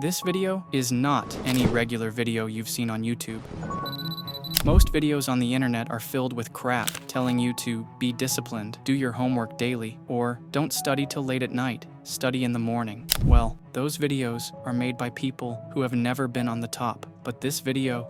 This video is not any regular video you've seen on YouTube. Most videos on the internet are filled with crap telling you to be disciplined, do your homework daily, or don't study till late at night, study in the morning. Well, those videos are made by people who have never been on the top, but this video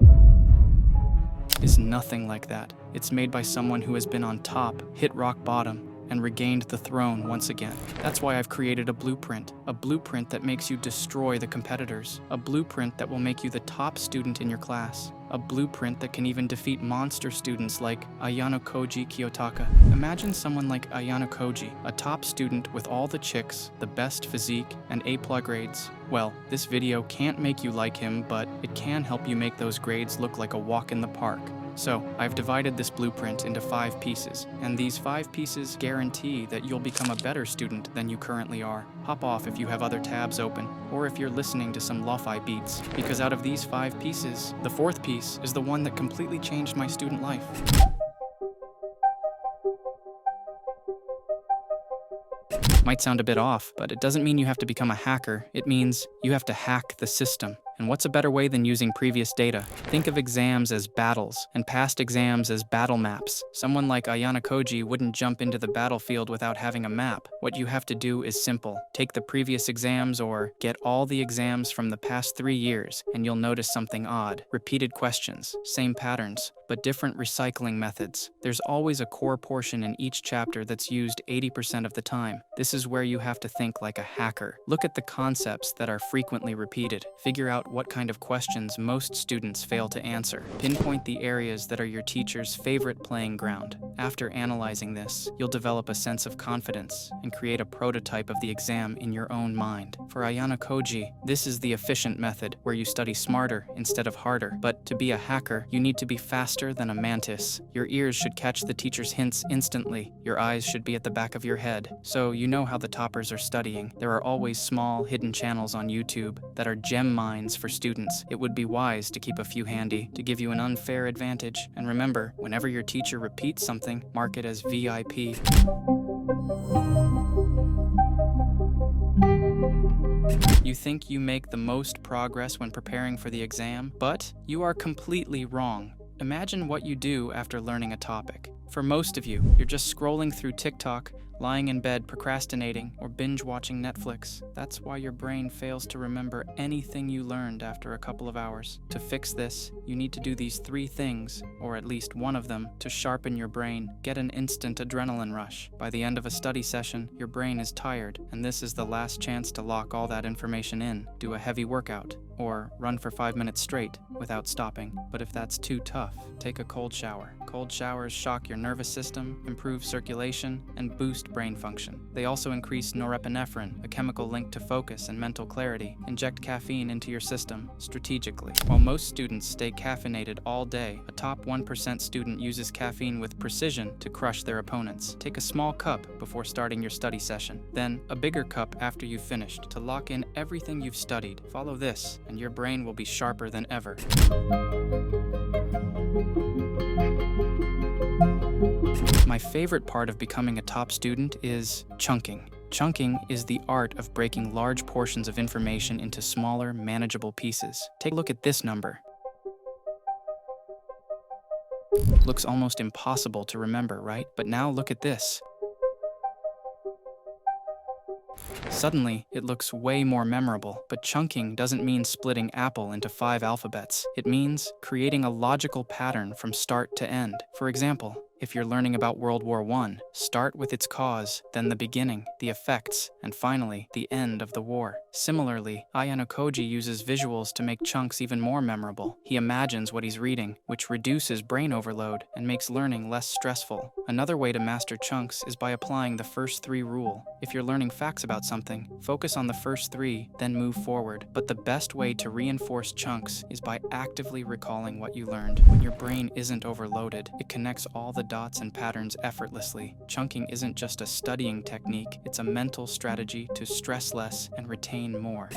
is nothing like that. It's made by someone who has been on top, hit rock bottom, and regained the throne once again. That's why I've created a blueprint that makes you destroy the competitors, a blueprint that will make you the top student in your class, a blueprint that can even defeat monster students like Ayanokoji Kiyotaka. Imagine someone like Ayanokoji, a top student with all the chicks, the best physique, and A+ grades. Well, this video can't make you like him, but it can help you make those grades look like a walk in the park. So, I've divided this blueprint into 5 pieces, and these 5 pieces guarantee that you'll become a better student than you currently are. Hop off if you have other tabs open, or if you're listening to some lo-fi beats, because out of these 5 pieces, the 4th piece is the one that completely changed my student life. Might sound a bit off, but it doesn't mean you have to become a hacker. It means you have to hack the system. And what's a better way than using previous data? Think of exams as battles, and past exams as battle maps. Someone like Ayanokoji wouldn't jump into the battlefield without having a map. What you have to do is simple. Take the previous exams or get all the exams from the past 3 years, and you'll notice something odd. Repeated questions, same patterns, but different recycling methods. There's always a core portion in each chapter that's used 80% of the time. This is where you have to think like a hacker. Look at the concepts that are frequently repeated. Figure out what kind of questions most students fail to answer. Pinpoint the areas that are your teacher's favorite playing ground. After analyzing this, you'll develop a sense of confidence and create a prototype of the exam in your own mind. For Ayanokoji, this is the efficient method where you study smarter instead of harder. But to be a hacker, you need to be faster than a mantis. Your ears should catch the teacher's hints instantly. Your eyes should be at the back of your head. So you know how the toppers are studying. There are always small, hidden channels on YouTube that are gem mines for students. It would be wise to keep a few handy to give you an unfair advantage. And remember, whenever your teacher repeats something, mark it as VIP. You think you make the most progress when preparing for the exam, but you are completely wrong. Imagine what you do after learning a topic. For most of you, you're just scrolling through TikTok, lying in bed procrastinating, or binge-watching Netflix. That's why your brain fails to remember anything you learned after a couple of hours. To fix this, you need to do these 3 things, or at least one of them, to sharpen your brain. Get an instant adrenaline rush. By the end of a study session, your brain is tired, and this is the last chance to lock all that information in. Do a heavy workout, or run for 5 minutes straight without stopping. But if that's too tough, take a cold shower. Cold showers shock your nervous system, improve circulation, and boost brain function. They also increase norepinephrine, a chemical linked to focus and mental clarity. Inject caffeine into your system strategically. While most students stay caffeinated all day, a top 1% student uses caffeine with precision to crush their opponents. Take a small cup before starting your study session, then a bigger cup after you've finished to lock in everything you've studied. Follow this, and your brain will be sharper than ever. My favorite part of becoming a top student is chunking. Chunking is the art of breaking large portions of information into smaller, manageable pieces. Take a look at this number. Looks almost impossible to remember, right? But now look at this. Suddenly, it looks way more memorable, but chunking doesn't mean splitting Apple into 5 alphabets. It means creating a logical pattern from start to end. For example, if you're learning about World War I, start with its cause, then the beginning, the effects, and finally, the end of the war. Similarly, Ayanokoji uses visuals to make chunks even more memorable. He imagines what he's reading, which reduces brain overload and makes learning less stressful. Another way to master chunks is by applying the first 3 rule. If you're learning facts about something, focus on the first 3, then move forward. But the best way to reinforce chunks is by actively recalling what you learned. When your brain isn't overloaded, it connects all the dots and patterns effortlessly. Chunking isn't just a studying technique, it's a mental strategy to stress less and retain more.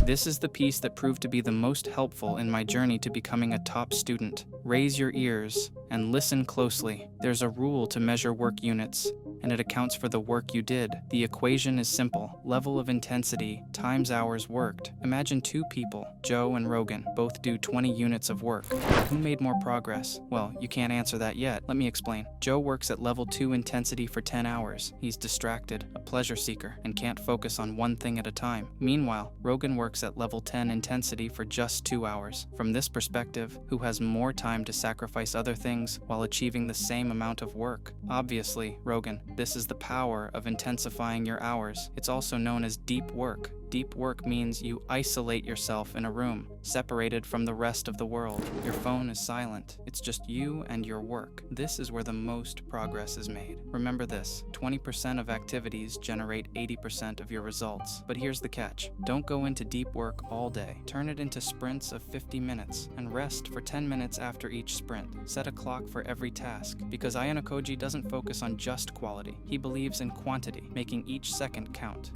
This is the piece that proved to be the most helpful in my journey to becoming a top student. Raise your ears and listen closely. There's a rule to measure work units. and it accounts for the work you did. The equation is simple: level of intensity times hours worked. Imagine two people, Joe and Rogan, both do 20 units of work. Who made more progress? Well, you can't answer that yet. Let me explain. Joe works at level 2 intensity for 10 hours. He's distracted, a pleasure seeker, and can't focus on one thing at a time. Meanwhile, Rogan works at level 10 intensity for just 2 hours. From this perspective, who has more time to sacrifice other things while achieving the same amount of work? Obviously, Rogan. This is the power of intensifying your hours. It's also known as deep work. Deep work means you isolate yourself in a room, separated from the rest of the world. Your phone is silent. It's just you and your work. This is where the most progress is made. Remember this: 20% of activities generate 80% of your results. But here's the catch. Don't go into deep work all day. Turn it into sprints of 50 minutes and rest for 10 minutes after each sprint. Set a clock for every task, because Ayanokoji doesn't focus on just quality. He believes in quantity, making each second count.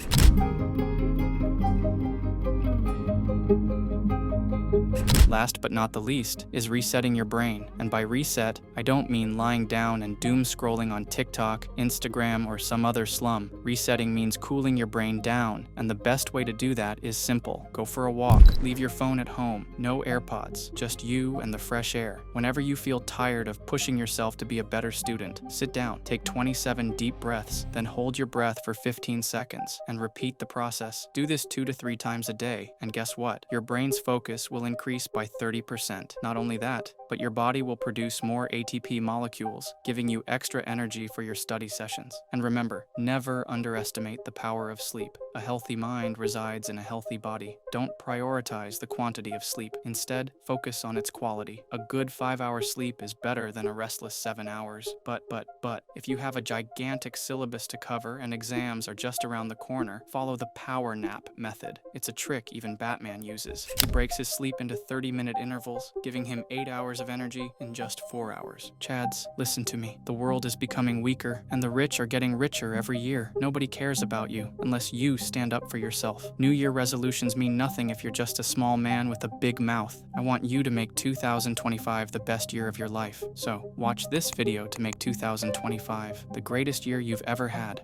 Last but not the least is resetting your brain. And by reset, I don't mean lying down and doom scrolling on TikTok, Instagram, or some other slum. Resetting means cooling your brain down, and the best way to do that is simple. Go for a walk. Leave your phone at home. No AirPods, just you and the fresh air. Whenever you feel tired of pushing yourself to be a better student, sit down, take 27 deep breaths, then hold your breath for 15 seconds, and repeat the process. Do this 2 to 3 times a day, and guess what? Your brain's focus will increase by 30%. Not only that, but your body will produce more ATP molecules, giving you extra energy for your study sessions. And remember, never underestimate the power of sleep. A healthy mind resides in a healthy body. Don't prioritize the quantity of sleep. Instead, focus on its quality. A good 5-hour sleep is better than a restless 7 hours. But, if you have a gigantic syllabus to cover and exams are just around the corner, follow the power nap method. It's a trick even Batman uses. He breaks his sleep into 30-minute intervals, giving him 8 hours of energy in just 4 hours. Chads, listen to me. The world is becoming weaker, and the rich are getting richer every year. Nobody cares about you unless you stand up for yourself. New Year resolutions mean nothing if you're just a small man with a big mouth. I want you to make 2025 the best year of your life. So, watch this video to make 2025 the greatest year you've ever had.